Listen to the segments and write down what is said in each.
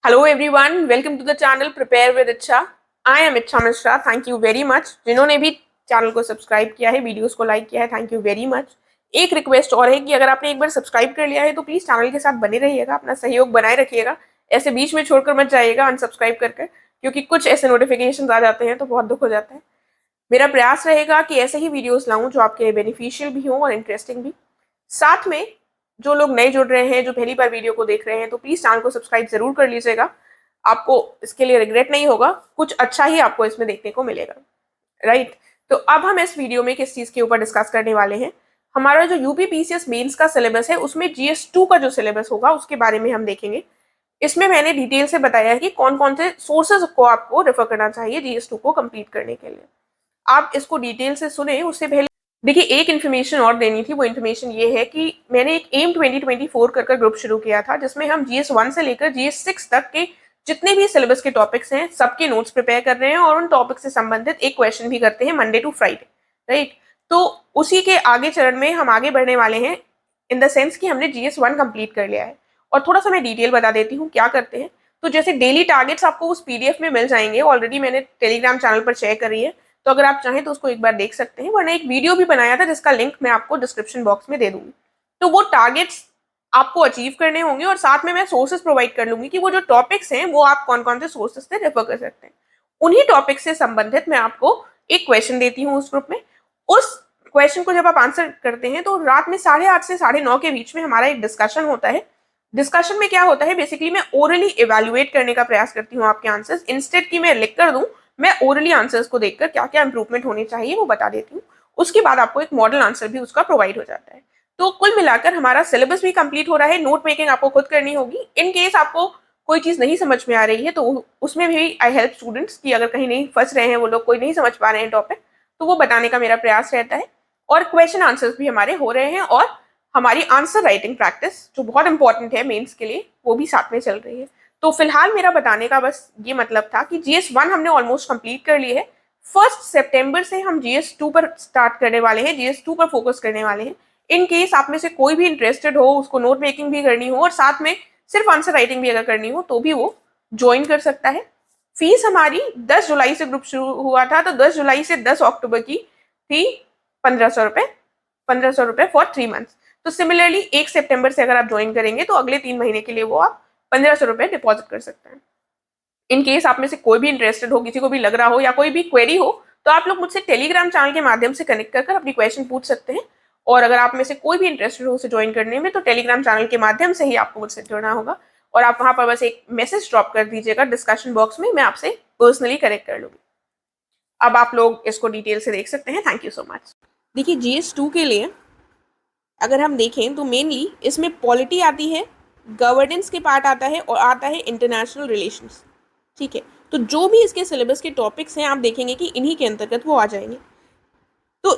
Hello everyone, welcome to the channel Prepare with Icha. I am Icha Mishra. Thank you very much. जिन्होंने भी channel को subscribe किया है, videos को like किया है, थैंक यू वेरी मच. एक रिक्वेस्ट और है कि अगर आपने एक बार सब्सक्राइब कर लिया है तो प्लीज चैनल के साथ बने रहिएगा, अपना सहयोग बनाए रखिएगा. ऐसे बीच में छोड़कर मत जाइएगा अनसब्सक्राइब करके, क्योंकि कुछ ऐसे नोटिफिकेशन आ जाते हैं तो बहुत दुख हो जाता है. मेरा प्रयास रहेगा कि ऐसे ही वीडियोस लाऊं जो आपके लिए बेनिफिशियल भी हों और इंटरेस्टिंग भी. साथ में जो लोग नए जुड़ रहे हैं, जो पहली बार वीडियो को देख रहे हैं, तो प्लीज चैनल को सब्सक्राइब जरूर कर लीजिएगा. आपको इसके लिए रिग्रेट नहीं होगा, कुछ अच्छा ही आपको इसमें देखने को मिलेगा. राइट. तो अब हम इस वीडियो में किस चीज के ऊपर डिस्कस करने वाले हैं. हमारा जो यूपीपीसीएस मेंस का सिलेबस है उसमें जीएस 2 का जो सिलेबस होगा उसके बारे में हम देखेंगे. इसमें मैंने डिटेल से बताया है कि कौन कौन से सोर्सेज को आपको रेफर करना चाहिए जीएस 2 को कंप्लीट करने के लिए. आप इसको डिटेल से सुने उससे पहले देखिए एक इन्फॉर्मेशन और देनी थी. वो इन्फॉर्मेशन ये है कि मैंने एक एम 2024 कर ग्रुप शुरू किया था जिसमें हम GS 1 से लेकर GS 6 तक के जितने भी सिलेबस के टॉपिक्स हैं सबके नोट्स प्रिपेयर कर रहे हैं और उन टॉपिक से संबंधित एक क्वेश्चन भी करते हैं मंडे टू फ्राइडे. राइट. तो उसी के आगे चरण में हम आगे बढ़ने वाले हैं इन द सेंस कि हमने GS 1 कंप्लीट कर लिया है. और थोड़ा सा मैं डिटेल बता देती हूँ क्या करते हैं. तो जैसे डेली टारगेट्स आपको उस पीडीएफ में मिल जाएंगे, ऑलरेडी मैंने टेलीग्राम चैनल पर शेयर करी है, तो अगर आप चाहें तो उसको एक बार देख सकते हैं, वरना एक वीडियो भी बनाया था जिसका लिंक मैं आपको डिस्क्रिप्शन बॉक्स में दे दूंगी. तो वो टारगेट्स आपको अचीव करने होंगे और साथ में मैं सोर्सेज प्रोवाइड कर लूंगी कि वो जो टॉपिक्स हैं वो आप कौन कौन से सोर्सेज से रेफर कर सकते हैं. उन्हीं टॉपिक से संबंधित मैं आपको एक क्वेश्चन देती हूँ उस ग्रुप में. उस क्वेश्चन को जब आप आंसर करते हैं तो रात में 8:30 से 9:30 के बीच में हमारा एक डिस्कशन होता है. डिस्कशन में क्या होता है, बेसिकली मैं ओरली इवेल्युएट करने का प्रयास करती हूँ आपके आंसर्स. इंस्टेड की मैं लिख कर दूं, मैं ओरली आंसर्स को देखकर क्या क्या इंप्रूवमेंट होने चाहिए वो बता देती हूँ. उसके बाद आपको एक मॉडल आंसर भी उसका प्रोवाइड हो जाता है. तो कुल मिलाकर हमारा सिलेबस भी कंप्लीट हो रहा है. नोट मेकिंग आपको खुद करनी होगी. इन केस आपको कोई चीज नहीं समझ में आ रही है तो उसमें भी आई हेल्प स्टूडेंट्स की अगर कहीं नहीं फंस रहे हैं वो लोग, कोई नहीं समझ पा रहे हैं टॉपिक, तो वो बताने का मेरा प्रयास रहता है. और क्वेश्चन आंसर्स भी हमारे हो रहे हैं और हमारी आंसर राइटिंग प्रैक्टिस जो बहुत इंपॉर्टेंट है मेंस के लिए वो भी साथ में चल रही है. तो फिलहाल मेरा बताने का बस ये मतलब था कि GS 1 हमने ऑलमोस्ट कंप्लीट कर ली है. 1 सितंबर से हम GS 2 पर स्टार्ट करने वाले हैं, GS 2 पर फोकस करने वाले हैं. इन केस आप में से कोई भी इंटरेस्टेड हो, उसको नोट मेकिंग भी करनी हो और साथ में सिर्फ आंसर राइटिंग भी अगर करनी हो तो भी वो ज्वाइन कर सकता है. फीस हमारी 10 जुलाई से ग्रुप शुरू हुआ था तो 10 जुलाई से 10 अक्टूबर की थी 1500 रुपए. 1500 रुपए फॉर 3 मंथ्स. तो सिमिलरली 1 सितंबर से अगर आप ज्वाइन करेंगे तो अगले 3 महीने के लिए वो आप 1500 रुपए डिपॉजिट कर सकते हैं. इन केस आप में से कोई भी इंटरेस्टेड हो, किसी को भी लग रहा हो या कोई भी क्वेरी हो, तो आप लोग मुझसे टेलीग्राम चैनल के माध्यम से कनेक्ट कर अपनी क्वेश्चन पूछ सकते हैं. और अगर आप में से कोई भी इंटरेस्टेड हो उसे ज्वाइन करने में तो टेलीग्राम चैनल के माध्यम से ही आपको मुझसे जुड़ना होगा. और आप वहां पर बस एक मैसेज ड्रॉप कर दीजिएगा डिस्कशन बॉक्स में, मैं आपसे पर्सनली कनेक्ट कर लूंगी. अब आप लोग इसको डिटेल से देख सकते हैं. Thank you so much. देखिए GS 2 के लिए अगर हम देखें तो मेनली इसमें पॉलिटी आती है, गवर्नेंस के पार्ट आता है और आता है इंटरनेशनल रिलेशंस. ठीक है. तो जो भी इसके सिलेबस के टॉपिक्स हैं आप देखेंगे कि इन्हीं के अंतर्गत वो आ जाएंगे. तो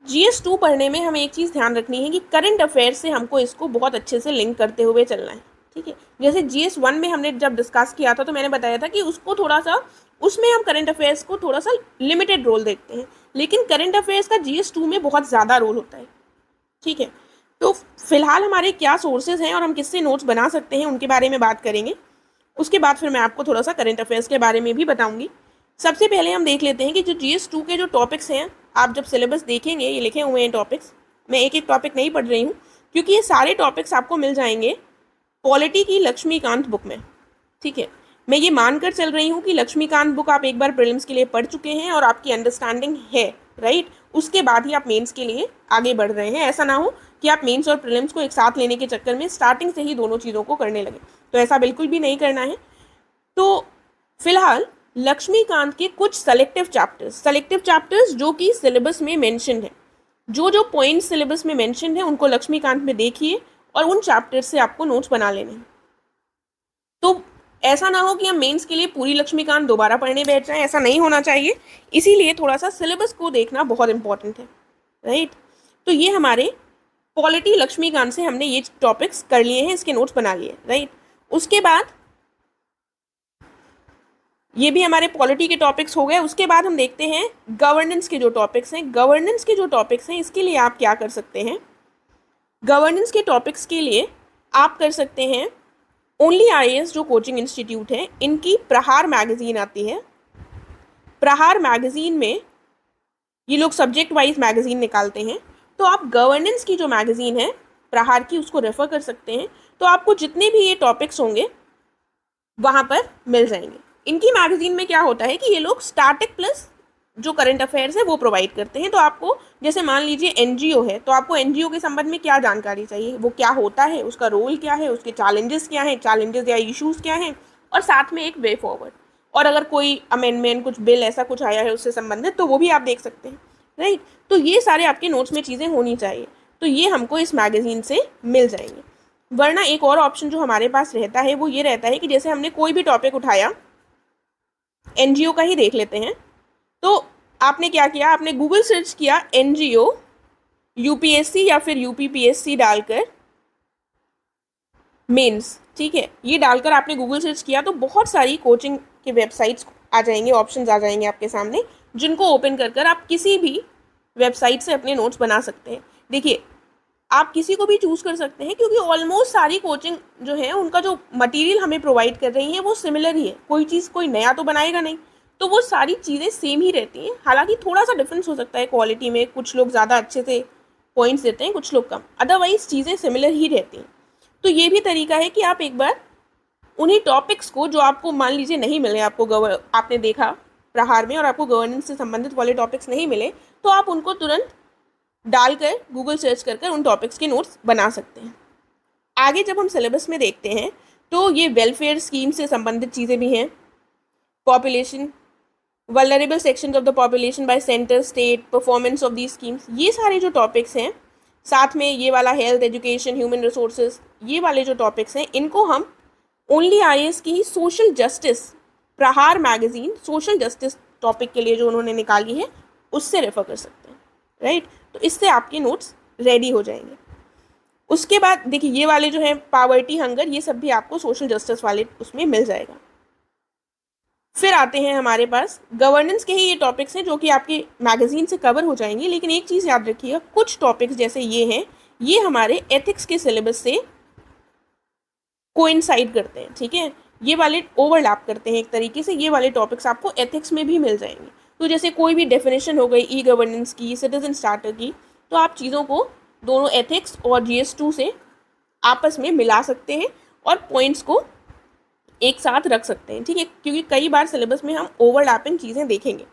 GS 2 पढ़ने में हमें एक चीज़ ध्यान रखनी है कि करंट अफेयर से हमको इसको बहुत अच्छे से लिंक करते हुए चलना है. ठीक है. जैसे GS 1 में हमने जब डिस्कस किया था तो मैंने बताया था कि उसको थोड़ा सा उसमें हम करंट अफेयर्स को थोड़ा सा लिमिटेड रोल देखते हैं, लेकिन करंट अफेयर्स का GS 2 में बहुत ज़्यादा रोल होता है. ठीक है. तो फिलहाल हमारे क्या सोर्सेज हैं और हम किससे नोट्स बना सकते हैं उनके बारे में बात करेंगे. उसके बाद फिर मैं आपको थोड़ा सा करंट अफेयर्स के बारे में भी बताऊंगी. सबसे पहले हम देख लेते हैं कि जो GS 2 के जो टॉपिक्स हैं, आप जब सिलेबस देखेंगे ये लिखे हुए हैं टॉपिक्स. मैं एक एक टॉपिक नहीं पढ़ रही हूँ क्योंकि ये सारे टॉपिक्स आपको मिल जाएंगे पॉलिटी की लक्ष्मीकांत बुक में. ठीक है. मैं ये मानकर चल रही हूँ कि लक्ष्मीकांत बुक आप एक बार प्रीलिम्स के लिए पढ़ चुके हैं और आपकी अंडरस्टैंडिंग है. राइट. उसके बाद ही आप मेंस के लिए आगे बढ़ रहे हैं. ऐसा ना हो कि आप मेंस और प्रीलिम्स को एक साथ लेने के चक्कर में स्टार्टिंग से ही दोनों चीज़ों को करने लगे, तो ऐसा बिल्कुल भी नहीं करना है. तो फिलहाल लक्ष्मीकांत के कुछ सेलेक्टिव चैप्टर्स जो कि सिलेबस में मेंशन है, जो पॉइंट सिलेबस में मेंशन है उनको लक्ष्मीकांत में देखिए और उन चैप्टर्स से आपको नोट्स बना लेने हैं. तो ऐसा ना हो कि हम मेंस के लिए पूरी लक्ष्मीकांत दोबारा पढ़ने बैठ जाएं, ऐसा नहीं होना चाहिए. इसीलिए थोड़ा सा सिलेबस को देखना बहुत इंपॉर्टेंट है. राइट. तो ये हमारे पॉलिटी लक्ष्मीकांत से हमने ये टॉपिक्स कर लिए हैं, इसके नोट्स बना लिए. राइट. उसके बाद ये भी हमारे पॉलिटी के टॉपिक्स हो गए. उसके बाद हम देखते हैं गवर्नेंस के जो टॉपिक्स हैं. गवर्नेंस के जो टॉपिक्स हैं इसके लिए आप क्या कर सकते हैं. गवर्नेंस के टॉपिक्स के लिए आप कर सकते हैं ओनली आईएएस जो कोचिंग इंस्टीट्यूट है, इनकी प्रहार मैगजीन आती है। प्रहार मैगजीन में ये लोग सब्जेक्ट वाइज मैगजीन निकालते हैं। तो आप गवर्नेंस की जो मैगजीन है प्रहार की, उसको रेफर कर सकते हैं। तो आपको जितने भी ये टॉपिक्स होंगे वहाँ पर मिल जाएंगे। इनकी मैगजीन में क्या होता है कि ये लोग स्टैटिक प्लस जो करंट अफेयर्स है वो प्रोवाइड करते हैं। तो आपको जैसे मान लीजिए एनजीओ है, तो आपको एनजीओ के संबंध में क्या जानकारी चाहिए, वो क्या होता है, उसका रोल क्या है, उसके चैलेंजेस क्या हैं, चैलेंजेस या इश्यूज क्या हैं, और साथ में एक वे फॉरवर्ड। और अगर कोई अमेंडमेंट, कुछ बिल ऐसा कुछ आया है उससे संबंधित, तो वो भी आप देख सकते हैं, राइट। तो ये सारे आपके नोट्स में चीज़ें होनी चाहिए, तो ये हमको इस मैगजीन से मिल जाएंगे। वरना एक और ऑप्शन जो हमारे पास रहता है वो ये रहता है कि जैसे हमने कोई भी टॉपिक उठाया, एनजीओ का ही देख लेते हैं, तो आपने क्या किया, आपने गूगल सर्च किया एनजीओ यूपीएससी या फिर यूपीपीएससी डालकर मेंस, ठीक है, ये डालकर आपने गूगल सर्च किया तो बहुत सारी कोचिंग के वेबसाइट्स आ जाएंगे, ऑप्शंस आ जाएंगे आपके सामने, जिनको ओपन कर कर आप किसी भी वेबसाइट से अपने नोट्स बना सकते हैं। देखिए, आप किसी को भी चूज़ कर सकते हैं, क्योंकि ऑलमोस्ट सारी कोचिंग जो है उनका जो मटेरियल हमें प्रोवाइड कर रही है वो सिमिलर ही है, कोई चीज़ कोई नया तो बनाएगा नहीं, तो वो सारी चीज़ें सेम ही रहती हैं। हालांकि थोड़ा सा डिफरेंस हो सकता है क्वालिटी में, कुछ लोग ज़्यादा अच्छे से पॉइंट्स देते हैं, कुछ लोग कम, अदरवाइज चीज़ें सिमिलर ही रहती हैं। तो ये भी तरीका है कि आप एक बार उन्हीं टॉपिक्स को जो आपको मान लीजिए नहीं मिले, आपको आपने देखा प्रहार में और आपको गवर्नेंस से संबंधित वाले टॉपिक्स नहीं मिले, तो आप उनको तुरंत डालकर गूगल सर्च कर उन टॉपिक्स के नोट्स बना सकते हैं। आगे जब हम सिलेबस में देखते हैं तो ये वेलफेयर स्कीम से संबंधित चीज़ें भी हैं, population, vulnerable sections of the population bye centre, state, performance of the schemes, ये सारे जो टॉपिक्स हैं, साथ में ये वाला हेल्थ, एजुकेशन, ह्यूमन रिसोर्सेज, ये वाले जो टॉपिक्स हैं, इनको हम ओनली आईएएस की ही सोशल जस्टिस प्रहार मैगजीन सोशल जस्टिस टॉपिक के लिए जो उन्होंने निकाली है उससे रेफर कर सकते हैं, राइट। तो इससे आपके नोट्स रेडी हो जाएंगे। उसके बाद देखिए, ये वाले जो हैं पावर्टी, हंगर, ये सब भी आपको सोशल जस्टिस वाले उसमें मिल जाएगा। फिर आते हैं हमारे पास गवर्नेंस के ही ये टॉपिक्स हैं जो कि आपके मैगजीन से कवर हो जाएंगे, लेकिन एक चीज़ याद रखिएगा, कुछ टॉपिक्स जैसे ये हैं, ये हमारे एथिक्स के सिलेबस से कोइंसाइड करते हैं, ठीक है, ये वाले ओवरलैप करते हैं एक तरीके से, ये वाले टॉपिक्स आपको एथिक्स में भी मिल जाएंगे। तो जैसे कोई भी डेफिनेशन हो गई ई गवर्नेंस की, सिटीजन स्टार्टर की, तो आप चीज़ों को दोनों एथिक्स और GS2 से आपस में मिला सकते हैं और पॉइंट्स को एक साथ रख सकते हैं, ठीक है, क्योंकि कई बार सिलेबस में हम ओवरलैपिंग चीज़ें देखेंगे।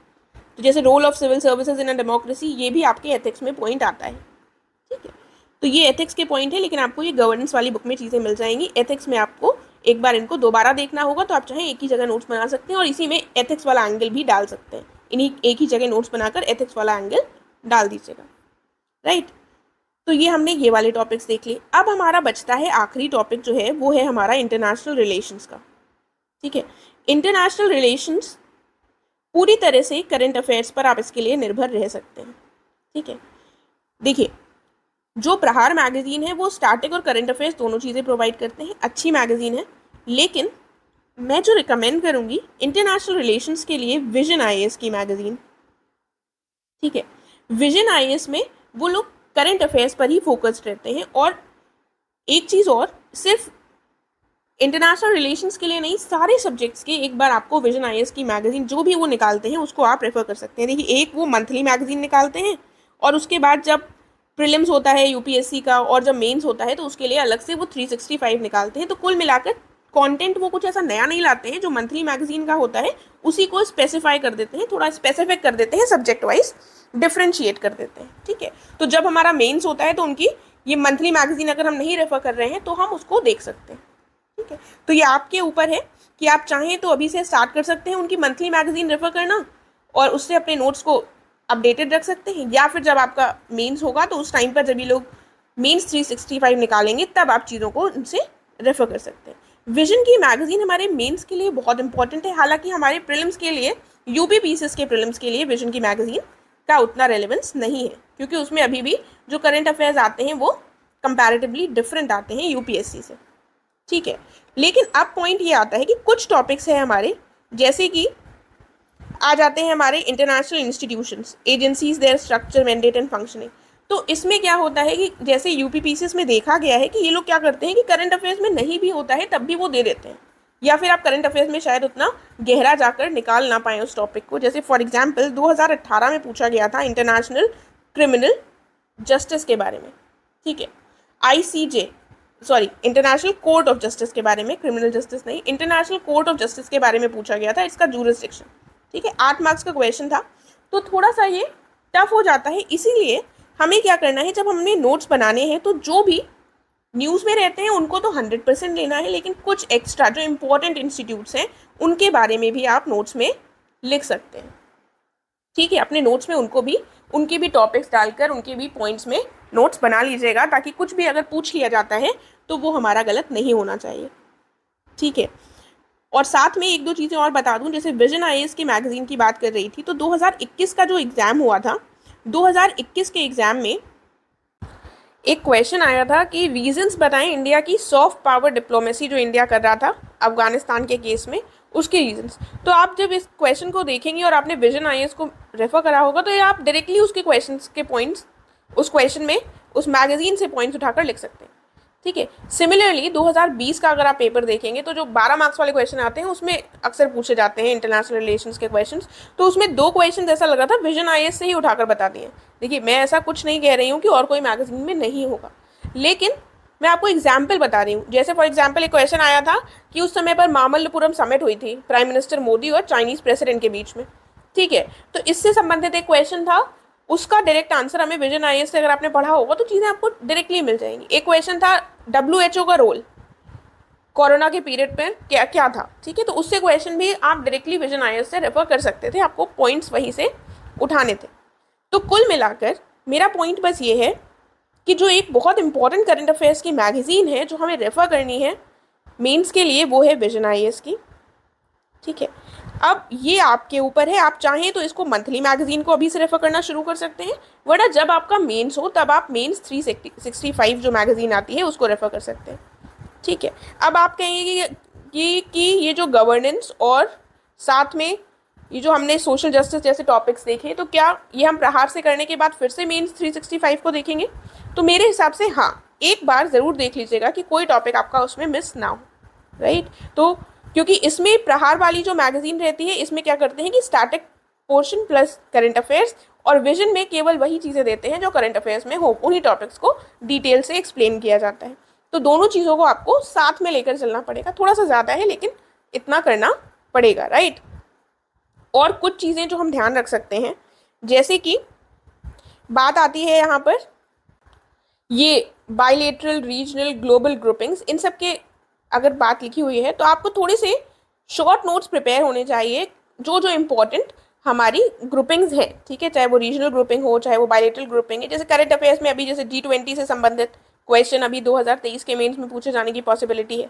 तो जैसे role of civil services in a democracy, ये भी आपके एथिक्स में पॉइंट आता है, ठीक है। तो ये एथिक्स के पॉइंट है, लेकिन आपको ये गवर्नेंस वाली बुक में चीज़ें मिल जाएंगी। एथिक्स में आपको एक बार इनको दोबारा देखना होगा, तो आप चाहें एक ही जगह नोट्स बना सकते हैं और इसी में एथिक्स वाला एंगल भी डाल सकते हैं, इन्हीं एक ही जगह नोट्स बनाकर एथिक्स वाला एंगल डाल दीजिएगा, राइट। तो ये हमने ये वाले टॉपिक्स देख लिए। अब हमारा बचता है आखिरी टॉपिक जो है, वो है हमारा इंटरनेशनल रिलेशंस का, ठीक है। इंटरनेशनल रिलेशंस पूरी तरह से करंट अफेयर्स पर आप इसके लिए निर्भर रह सकते हैं, ठीक है। देखिए, जो प्रहार मैगजीन है वो स्टैटिक और करंट अफेयर्स दोनों चीज़ें प्रोवाइड करते हैं, अच्छी मैगजीन है, लेकिन मैं जो रिकमेंड करूँगी इंटरनेशनल रिलेशंस के लिए विजन आईएएस की मैगजीन, ठीक है। विजन आईएएस में वो लोग करंट अफेयर्स पर ही फोकस्ड रहते हैं, और एक चीज़ और, सिर्फ इंटरनेशनल रिलेशंस के लिए नहीं, सारे सब्जेक्ट्स के एक बार आपको विजन आईएएस की मैगजीन जो भी वो निकालते हैं उसको आप रेफर कर सकते हैं। देखिए, एक वो मंथली मैगजीन निकालते हैं, और उसके बाद जब प्रीलिम्स होता है यूपीएससी का और जब मेंस होता है तो उसके लिए अलग से वो 365 निकालते हैं। तो कुल मिलाकर कंटेंट वो कुछ ऐसा नया नहीं लाते हैं, जो मंथली मैगजीन का होता है उसी को स्पेसिफाई कर देते हैं, थोड़ा स्पेसिफिक कर देते हैं, सब्जेक्ट वाइज डिफ्रेंशिएट कर देते हैं, ठीक है। तो जब हमारा मेंस होता है तो उनकी ये मंथली मैगजीन अगर हम नहीं रेफर कर रहे हैं तो हम उसको देख सकते हैं, ठीक है। तो ये आपके ऊपर है कि आप चाहें तो अभी से स्टार्ट कर सकते हैं उनकी मंथली मैगजीन रेफर करना, और उससे अपने नोट्स को अपडेटेड रख सकते हैं, या फिर जब आपका मेंस होगा तो उस टाइम पर जब ये लोग मेंस 365 निकालेंगे तब आप चीज़ों को उनसे रेफर कर सकते हैं। विजन की मैगजीन हमारे मेंस के लिए बहुत इंपॉर्टेंट है, हालांकि हमारे प्रीलिम्स के लिए, यूपीपीसीएस के प्रीलिम्स के लिए विजन की मैगजीन का उतना रेलेवेंस नहीं है, क्योंकि उसमें अभी भी जो करंट अफेयर्स आते हैं वो कंपैरेटिवली डिफरेंट आते हैं यूपीएससी से, ठीक है। लेकिन अब पॉइंट ये आता है कि कुछ टॉपिक्स हैं हमारे, जैसे कि आ जाते हैं हमारे international institutions, agencies, there structure, mandate and functioning. तो इसमें क्या होता है कि जैसे यूपीपीसीएस में देखा गया है कि ये लोग क्या करते हैं कि करंट अफेयर्स में नहीं भी होता है तब भी वो दे देते हैं, या फिर आप करंट अफेयर्स में शायद उतना गहरा जाकर निकाल ना पाए उस टॉपिक को। जैसे फॉर एग्जांपल 2018 में पूछा गया था इंटरनेशनल क्रिमिनल जस्टिस के बारे में, ठीक है, ICJ, sorry international court of justice के बारे में, क्रिमिनल जस्टिस नहीं, इंटरनेशनल कोर्ट ऑफ जस्टिस के बारे में पूछा गया था, इसका जूरिसडिक्शन, ठीक है, 8 मार्क्स का क्वेश्चन था। तो थोड़ा सा ये टफ हो जाता है, इसीलिए हमें क्या करना है, जब हमने नोट्स बनाने हैं तो जो भी न्यूज़ में रहते हैं उनको तो 100% लेना है, लेकिन कुछ एक्स्ट्रा जो इंपॉर्टेंट इंस्टीट्यूट्स हैं उनके बारे में भी आप नोट्स में लिख सकते हैं, ठीक है। अपने नोट्स में उनके भी टॉपिक्स डालकर उनके भी पॉइंट्स में नोट्स बना लीजिएगा, ताकि कुछ भी अगर पूछ लिया जाता है तो वो हमारा गलत नहीं होना चाहिए, ठीक है। और साथ में एक दो चीज़ें और बता दूं, जैसे विजन आईएएस की मैगजीन की बात कर रही थी, तो 2021 का जो एग्ज़ाम हुआ था, 2021 के एग्ज़ाम में एक क्वेश्चन आया था कि रीजंस बताएं इंडिया की सॉफ्ट पावर डिप्लोमेसी जो इंडिया कर रहा था अफगानिस्तान के केस में, उसके रीजंस। तो आप जब इस क्वेश्चन को देखेंगे और आपने विजन आईएएस को रेफर करा होगा तो ये आप डायरेक्टली उसके क्वेश्चन के पॉइंट्स उस क्वेश्चन में उस मैगजीन से पॉइंट्स उठाकर लिख सकते हैं, ठीक है। सिमिलरली 2020 का अगर आप पेपर देखेंगे तो जो 12 मार्क्स वाले क्वेश्चन आते हैं उसमें अक्सर पूछे जाते हैं इंटरनेशनल रिलेशंस के क्वेश्चंस, तो उसमें 2 क्वेश्चन ऐसा लगा था विजन आईएएस से ही उठाकर बता दिए। देखिए मैं ऐसा कुछ नहीं कह रही हूँ कि और कोई मैगजीन में नहीं होगा, लेकिन मैं आपको एग्जाम्पल बता रही हूँ। जैसे फॉर एग्जाम्पल एक क्वेश्चन आया था कि उस समय पर मामल्लपुरम समिट हुई थी प्राइम मिनिस्टर मोदी और चाइनीज़ प्रेसिडेंट के बीच में, ठीक है। तो इससे संबंधित एक क्वेश्चन था, उसका डायरेक्ट आंसर हमें विजन आईएएस से अगर आपने पढ़ा होगा तो चीज़ें आपको डायरेक्टली मिल जाएंगी। एक क्वेश्चन था WHO का रोल कोरोना के पीरियड पर क्या क्या था, ठीक है, तो उससे क्वेश्चन भी आप डायरेक्टली विजन आईएएस से रेफर कर सकते थे, आपको पॉइंट्स वहीं से उठाने थे। तो कुल मिलाकर मेरा पॉइंट बस ये है कि जो एक बहुत इंपॉर्टेंट करंट अफेयर्स की मैगजीन है जो हमें रेफर करनी है मेंस के लिए, वो है विजन आईएएस की, ठीक है। अब ये आपके ऊपर है, आप चाहें तो इसको मंथली मैगजीन को अभी से रेफर करना शुरू कर सकते हैं, वरना जब आपका मेंस हो तब आप मेंस 365 जो मैगजीन आती है उसको रेफर कर सकते हैं, ठीक है। अब आप कहेंगे कि ये जो गवर्नेंस और साथ में ये जो हमने सोशल जस्टिस जैसे टॉपिक्स देखे, तो क्या ये हम प्रहार से करने के बाद फिर से मेंस 365 को देखेंगे? तो मेरे हिसाब से हाँ, एक बार ज़रूर देख लीजिएगा कि कोई टॉपिक आपका उसमें मिस ना हो, राइट। तो क्योंकि इसमें प्रहार वाली जो मैगजीन रहती है इसमें क्या करते हैं कि static portion plus current affairs, और विजन में केवल वही चीज़ें देते हैं जो करंट अफेयर्स में हो, उन्हीं टॉपिक्स को डिटेल से एक्सप्लेन किया जाता है। तो दोनों चीज़ों को आपको साथ में लेकर चलना पड़ेगा, थोड़ा सा ज़्यादा है लेकिन इतना करना पड़ेगा, राइट। और कुछ चीज़ें जो हम ध्यान रख सकते हैं, जैसे कि बात आती है यहाँ पर ये बायलेटरल, रीजनल, ग्लोबल ग्रुपिंग्स, इन सब के अगर बात लिखी हुई है तो आपको थोड़े से शॉर्ट नोट्स प्रिपेयर होने चाहिए जो जो इम्पोर्टेंट हमारी ग्रुपिंग्स हैं, ठीक है, चाहे वो रीजनल ग्रुपिंग हो चाहे वो बायलेटरल ग्रुपिंग है। जैसे करंट अफेयर्स में अभी जैसे G20 से संबंधित क्वेश्चन अभी 2023 के मेंस में पूछे जाने की पॉसिबिलिटी है,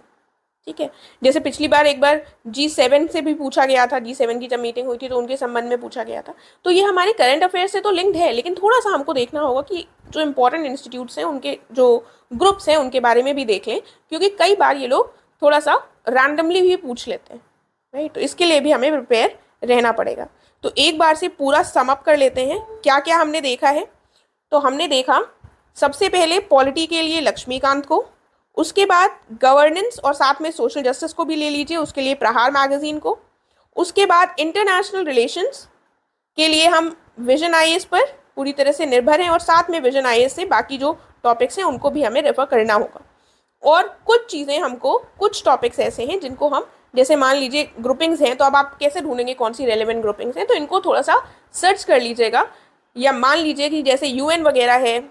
ठीक है। जैसे पिछली बार एक बार G7 से भी पूछा गया था, G7 की जब मीटिंग हुई थी तो उनके संबंध में पूछा गया था। तो ये हमारे करंट अफेयर से तो लिंक्ड है, लेकिन थोड़ा सा हमको देखना होगा कि जो इंपॉर्टेंट इंस्टीट्यूट्स हैं उनके जो ग्रुप्स हैं उनके बारे में भी देख लें, क्योंकि कई बार ये लोग थोड़ा सा रैंडमली भी पूछ लेते हैं, राइट। तो इसके लिए भी हमें प्रिपेयर रहना पड़ेगा। तो एक बार से पूरा समअप कर लेते हैं क्या क्या हमने देखा है। तो हमने देखा सबसे पहले पॉलिटी के लिए लक्ष्मीकांत को, उसके बाद गवर्नेंस और साथ में सोशल जस्टिस को भी ले लीजिए, उसके लिए प्रहार मैगजीन को। उसके बाद इंटरनेशनल रिलेशंस के लिए हम विजन आईएएस पर पूरी तरह से निर्भर हैं, और साथ में विजन आईएएस से बाकी जो टॉपिक्स हैं उनको भी हमें रेफर करना होगा। और कुछ चीज़ें हमको, कुछ टॉपिक्स ऐसे हैं जिनको हम, जैसे मान लीजिए ग्रुपिंग्स हैं, तो अब आप कैसे ढूंढेंगे कौन सी रेलेवेंट ग्रुपिंग्स हैं, तो इनको थोड़ा सा सर्च कर लीजिएगा। या मान लीजिए कि जैसे UN वगैरह है,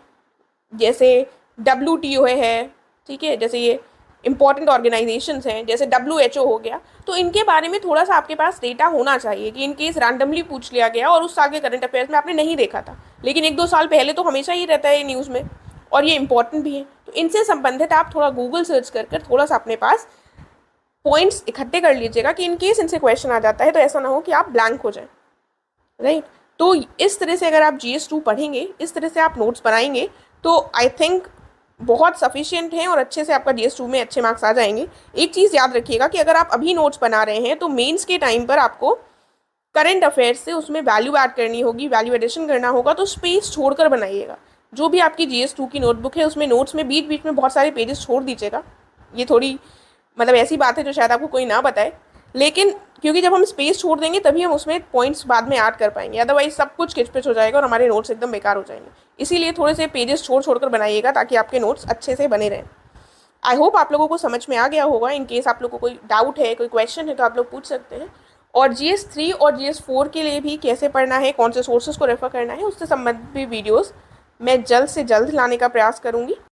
जैसे WTO है, ठीक है, जैसे ये इंपॉर्टेंट ऑर्गेनाइजेशंस हैं, जैसे WHO हो गया, तो इनके बारे में थोड़ा सा आपके पास डेटा होना चाहिए कि इन केस रैंडमली पूछ लिया गया और उस साल के करंट अफेयर्स में आपने नहीं देखा था, लेकिन 1-2 साल पहले तो हमेशा ही रहता है ये न्यूज़ में, और ये इंपॉर्टेंट भी है। तो इनसे संबंधित आप थोड़ा गूगल सर्च कर थोड़ा सा अपने पास पॉइंट्स इकट्ठे कर लीजिएगा कि इन केस इनसे क्वेश्चन आ जाता है तो ऐसा ना हो कि आप ब्लैंक हो जाए, राइट। तो इस तरह से अगर आप GS2 पढ़ेंगे, इस तरह से आप नोट्स बनाएंगे, तो आई थिंक बहुत सफिशिएंट है और अच्छे से आपका GS2 में अच्छे मार्क्स आ जाएंगे। एक चीज़ याद रखिएगा कि अगर आप अभी नोट्स बना रहे हैं तो मेंस के टाइम पर आपको करंट अफेयर्स से उसमें वैल्यू ऐड करनी होगी, वैल्यू एडिशन करना होगा, तो स्पेस छोड़कर बनाइएगा। जो भी आपकी GS2 की नोटबुक है उसमें नोट्स में बीच बीच में बहुत सारे पेजेस छोड़ दीजिएगा। ये थोड़ी मतलब ऐसी बात है जो शायद आपको कोई ना बताए, लेकिन क्योंकि जब हम स्पेस छोड़ देंगे तभी हम उसमें पॉइंट्स बाद में ऐड कर पाएंगे, अदरवाइज सब कुछ किचपिच हो जाएगा और हमारे नोट्स एकदम बेकार हो जाएंगे। इसीलिए थोड़े से पेजेस छोड़ छोड़ कर बनाइएगा ताकि आपके नोट्स अच्छे से बने रहें। आई होप आप लोगों को समझ में आ गया होगा। इन केस आप लोगों को कोई डाउट है, कोई क्वेश्चन है तो आप लोग पूछ सकते हैं। और GS3 और GS4 के लिए भी कैसे पढ़ना है, कौन से सोर्सेज को रेफर करना है, उससे संबंधित भी वीडियोस मैं जल्द से जल्द लाने का प्रयास करूँगी।